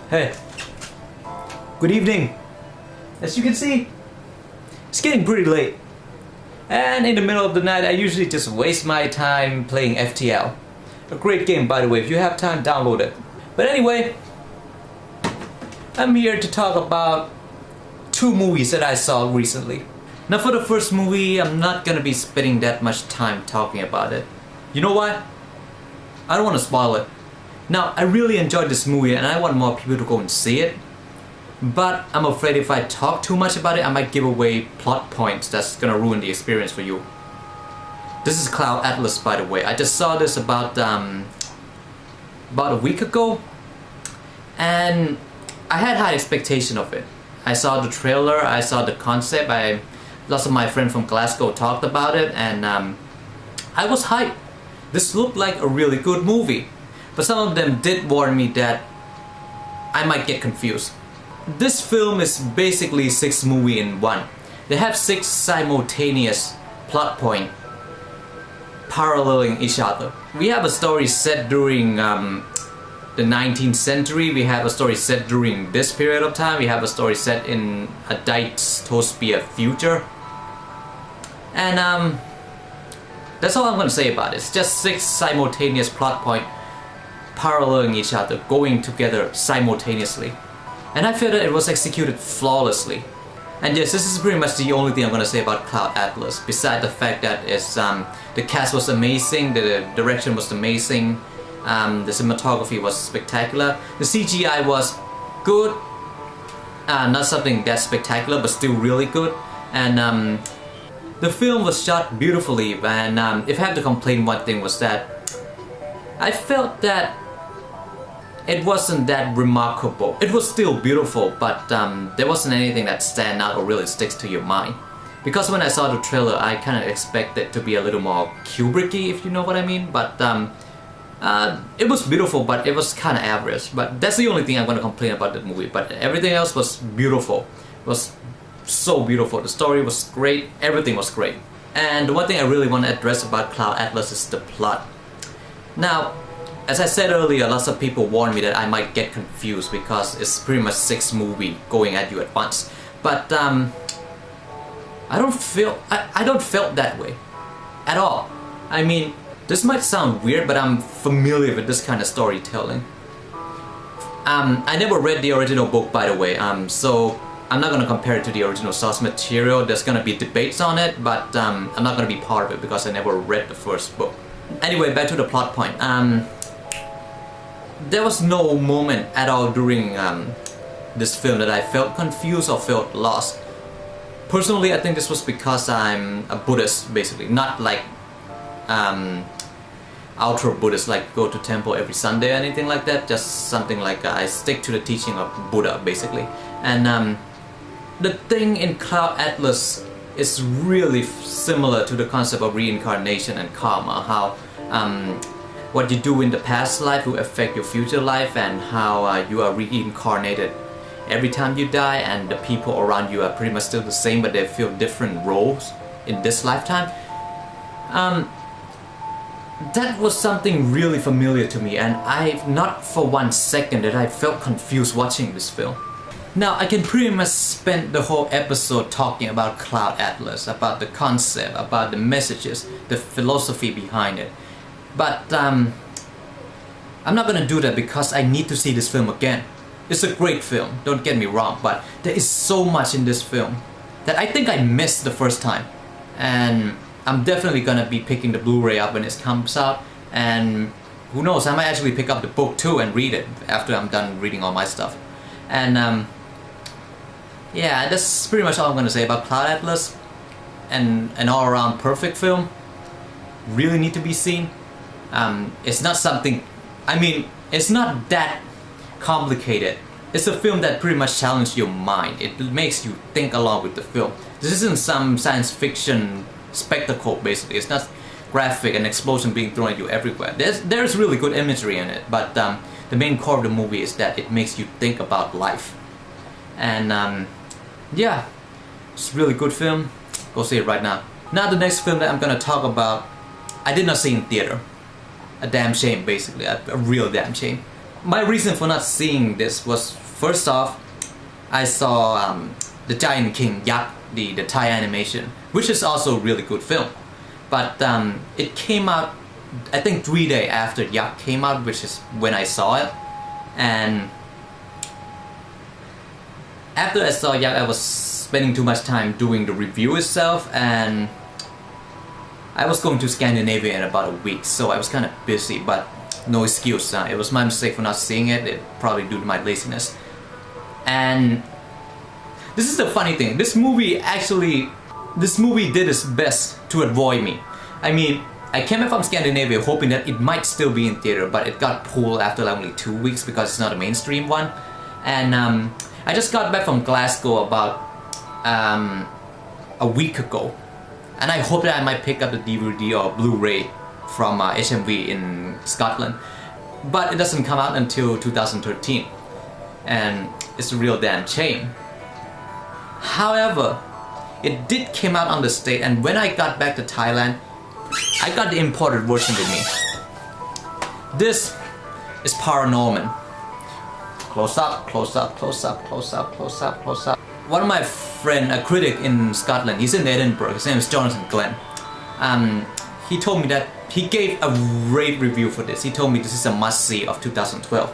Hey, good evening. As you can see, it's getting pretty late. And in the middle of the night, I usually just waste my time playing FTL. A great game, by the way. If you have time, download it. But anyway, I'm here to talk about two movies that I saw recently. Now for the first movie, I'm not gonna be spending that much time talking about it. You know why? I don't want to spoil it. Now, I really enjoyed this movie and I want more people to go and see it. But I'm afraid if I talk too much about it, I might give away plot points that's gonna ruin the experience for you. This is Cloud Atlas, by the way. I just saw this about a week ago. And I had high expectation of it. I saw the trailer, I saw the concept, lots of my friends from Glasgow talked about it, and I was hyped. This looked like a really good movie. But some of them did warn me that I might get confused. This film is basically 6 movies in one. They have 6 simultaneous plot points paralleling each other. We have a story set during the 19th century. We have a story set during this period of time. We have a story set in a dystopia future. And that's all I'm gonna say about it. It's just 6 simultaneous plot points paralleling each other, going together simultaneously. And I feel that it was executed flawlessly. And yes, this is pretty much the only thing I'm gonna say about Cloud Atlas, besides the fact that the cast was amazing, the direction was amazing, the cinematography was spectacular, the CGI was good, not something that spectacular, but still really good, and the film was shot beautifully. And if I have to complain, one thing was that I felt that it wasn't that remarkable. It was still beautiful, but there wasn't anything that stand out or really sticks to your mind. Because when I saw the trailer, I kind of expected to be a little more Kubrick-y, if you know what I mean. But it was beautiful, but it was kind of average. But that's the only thing I'm going to complain about the movie. But everything else was beautiful. It was so beautiful. The story was great. Everything was great. And the one thing I really want to address about Cloud Atlas is the plot. Now, as I said earlier, lots of people warned me that I might get confused because it's pretty much 6 movies going at you at once. But I don't feel that way at all. I mean, this might sound weird, but I'm familiar with this kind of storytelling. I never read the original book, by the way, so I'm not gonna compare it to the original source material. There's gonna be debates on it, but I'm not gonna be part of it because I never read the first book. Anyway, back to the plot point. There was no moment at all during this film that I felt confused or felt lost. Personally, I think this was because I'm a Buddhist, basically. Not like ultra Buddhist, like go to temple every Sunday or anything like that. Just something like I stick to the teaching of Buddha, basically. And the thing in Cloud Atlas is really similar to the concept of reincarnation and karma. How what you do in the past life will affect your future life, and how you are reincarnated every time you die, and the people around you are pretty much still the same, but they fill different roles in this lifetime. That was something really familiar to me, and I not for one second that I felt confused watching this film. Now, I can pretty much spend the whole episode talking about Cloud Atlas, about the concept, about the messages, the philosophy behind it. But I'm not gonna do that because I need to see this film again. It's a great film, don't get me wrong, but there is so much in this film that I think I missed the first time. And I'm definitely gonna be picking the Blu-ray up when it comes out, and who knows, I might actually pick up the book too and read it after I'm done reading all my stuff. And yeah, that's pretty much all I'm gonna say about Cloud Atlas. And an all-around perfect film. Really need to be seen. It's not something, I mean, it's not that complicated. It's a film that pretty much challenges your mind. It makes you think along with the film. This isn't some science fiction spectacle, basically. It's not graphic and explosion being thrown at you everywhere. There's really good imagery in it, but the main core of the movie is that it makes you think about life. And yeah, it's a really good film. Go see it right now. Now the next film that I'm gonna talk about, I did not see in theater. A damn shame, basically, a real damn shame. my reason for not seeing this was, first off, I saw the Giant King Yak, the Thai animation, which is also a really good film. But it came out, I think 3 days after Yak came out, which is when I saw it. And after I saw Yak, I was spending too much time doing the review itself, and I was going to Scandinavia in about a week, so I was kind of busy, but no excuse. It was my mistake for not seeing it. It probably due to my laziness. And this is the funny thing. This movie did its best to avoid me. I mean, I came back from Scandinavia hoping that it might still be in theater, but it got pulled after like only 2 weeks because it's not a mainstream one. And I just got back from Glasgow about a week ago, and I hope that I might pick up the DVD or Blu-ray from HMV in Scotland, but it doesn't come out until 2013, and it's a real damn shame. However, it did came out on the States, and when I got back to Thailand, I got the imported version with me. This is ParaNorman. Close up, close up, close up, close up, close up, close up. One of my friend, a critic in Scotland, he's in Edinburgh, his name is Jonathan Glenn. He told me that he gave a rave review for this. He told me this is a must-see of 2012.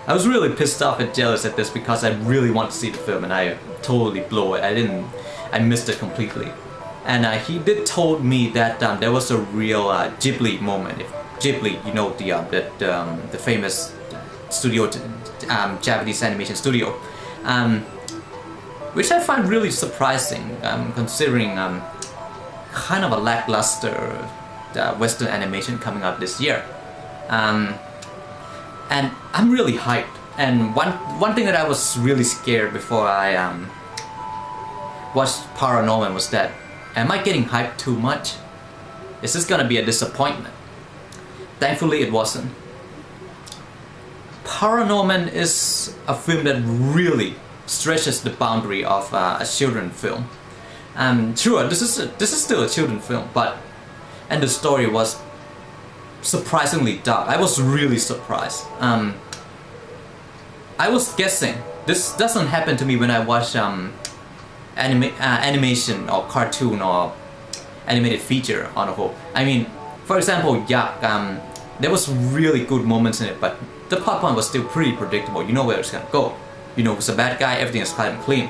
I was really pissed off and jealous at this because I really want to see the film and I totally blew it. I missed it completely. And he did told me that there was a real Ghibli moment. If Ghibli, you know, the famous studio, Japanese animation studio, which I find really surprising, considering kind of a lackluster Western animation coming out this year. And I'm really hyped. And one thing that I was really scared before I watched ParaNorman was that, am I getting hyped too much? Is this gonna be a disappointment? Thankfully it wasn't. ParaNorman is a film that really stretches the boundary of a children's film. Sure, this is still a children's film, and the story was surprisingly dark. I was really surprised. I was guessing. This doesn't happen to me when I watch animation or cartoon or animated feature on a whole. I mean, for example, Yak, there was really good moments in it, but the plot point was still pretty predictable. You know where it's gonna go. You know who's a bad guy, everything is kind of clean.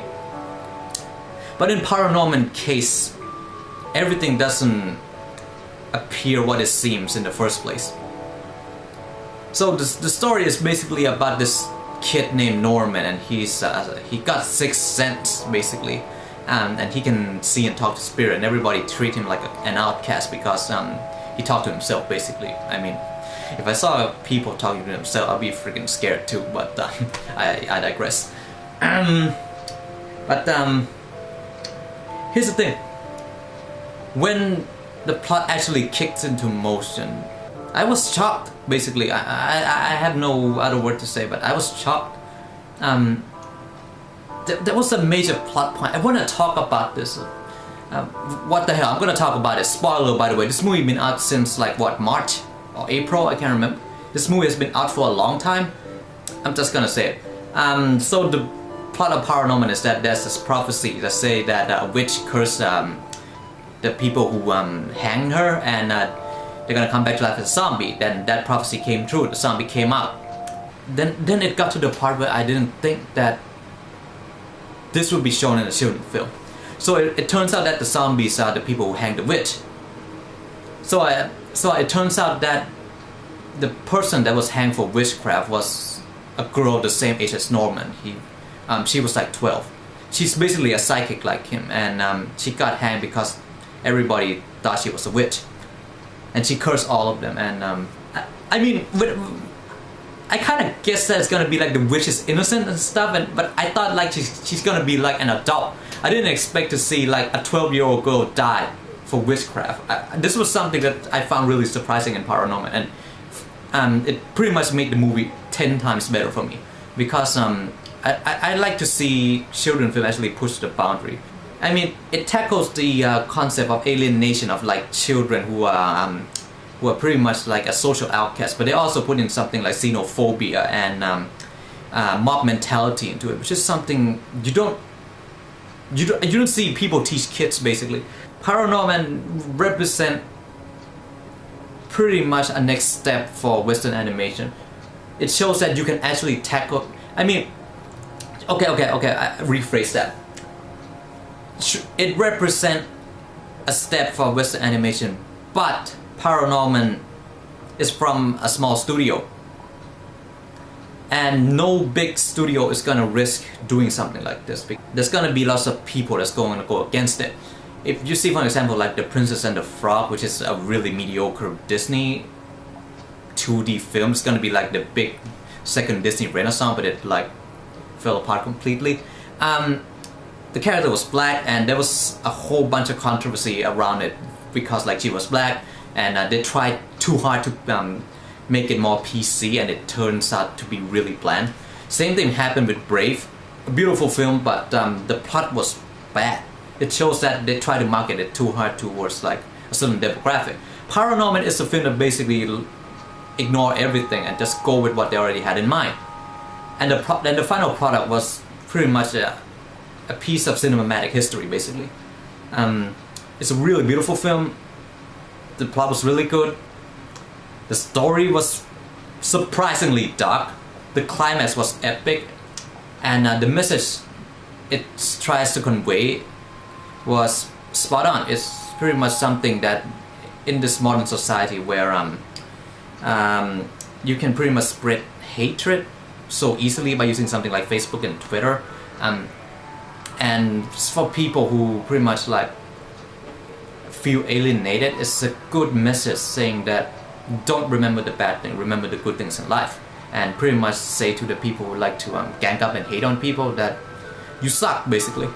But in ParaNorman case, everything doesn't appear what it seems in the first place. So the story is basically about this kid named Norman, and he got sixth sense basically, and he can see and talk to spirit, and everybody treat him like an outcast because he talked to himself basically. I mean, if I saw people talking to themselves, I'd be freaking scared too, but I digress. Here's the thing. When the plot actually kicked into motion, I was shocked, basically. I have no other word to say, but I was shocked. There was a major plot point. I want to talk about this. What the hell, I'm gonna talk about it. Spoiler, by the way, this movie has been out since like what, March or April, I can't remember. This movie has been out for a long time. I'm just gonna say it. So the plot of ParaNorman is that there's this prophecy that say that a witch cursed the people who hanged her, and they're gonna come back to life as a zombie. Then that prophecy came true, the zombie came out. Then it got to the part where I didn't think that this would be shown in a children's film. So it turns out that the zombies are the people who hanged the witch. So it turns out that the person that was hanged for witchcraft was a girl the same age as Norman. She was like 12. She's basically a psychic like him, and she got hanged because everybody thought she was a witch, and she cursed all of them. And I mean, I kind of guessed that it's gonna be like the witch is innocent and stuff, but I thought like she's gonna be like an adult. I didn't expect to see like a 12-year-old girl die for witchcraft. This was something that I found really surprising in ParaNorman, and it pretty much made the movie 10 times better for me, because I like to see children film actually push the boundary. I mean, it tackles the concept of alienation of like children who are who are pretty much like a social outcast, but they also put in something like xenophobia and mob mentality into it, which is something you don't see people teach kids basically. ParaNorman represent pretty much a next step for Western animation. It shows that you can actually tackle. I mean, okay. I rephrase that. It represents a step for Western animation, but ParaNorman is from a small studio, and no big studio is gonna risk doing something like this. There's gonna be lots of people that's going to go against it. If you see, for example, like The Princess and the Frog, which is a really mediocre Disney 2D film, it's gonna be like the big second Disney Renaissance, but it like fell apart completely. The character was black, and there was a whole bunch of controversy around it because like she was black, and they tried too hard to make it more PC, and it turns out to be really bland. Same thing happened with Brave, a beautiful film, but the plot was bad. It shows that they try to market it too hard towards like a certain demographic. ParaNorman is a film that basically ignore everything and just go with what they already had in mind. And the final product was pretty much a piece of cinematic history, basically. It's a really beautiful film. The plot was really good. The story was surprisingly dark. The climax was epic, and the message it tries to convey was spot on. It's pretty much something that in this modern society where you can pretty much spread hatred so easily by using something like Facebook and Twitter, and for people who pretty much like feel alienated, it's a good message saying that don't remember the bad thing, remember the good things in life, and pretty much say to the people who like to gang up and hate on people that you suck, basically.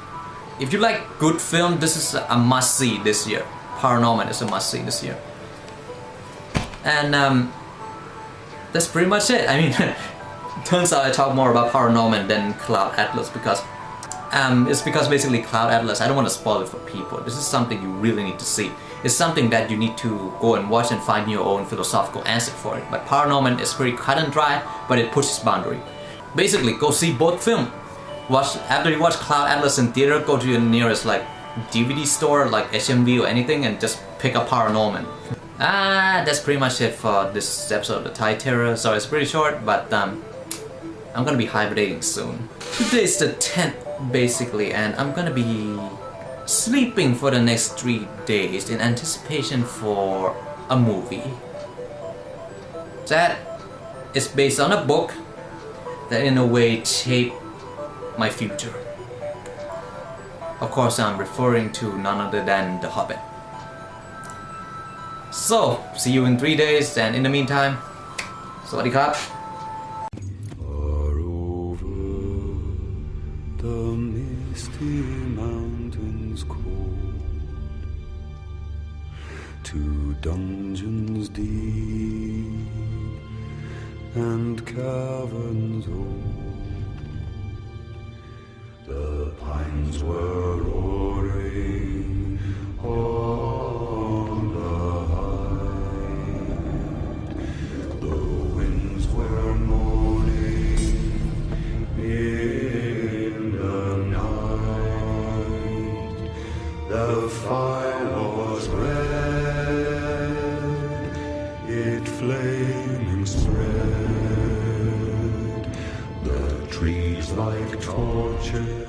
If you like good film, this is a must-see this year. ParaNorman is a must-see this year. And that's pretty much it. I mean, turns out I talk more about ParaNorman than Cloud Atlas because it's because basically Cloud Atlas, I don't want to spoil it for people. This is something you really need to see. It's something that you need to go and watch and find your own philosophical answer for it. But ParaNorman is pretty cut and dry, but it pushes boundary. Basically, go see both films. After you watch Cloud Atlas in theater, go to your nearest like DVD store like HMV or anything and just pick up ParaNorman. That's pretty much it for this episode of the Thai Terror. So it's pretty short, but I'm gonna be hibernating soon. Today's the 10th basically, and I'm gonna be sleeping for the next 3 days in anticipation for a movie. That is based on a book that in a way shaped my future. Of course, I'm referring to none other than The Hobbit. So, see you in 3 days, and in the meantime, Sawadee Krap. Far over the misty mountains cold, to dungeons deep and caverns old, the pines were roaring on the height, the winds were moaning in the night, the fire was red, it flaming spread, the trees like torches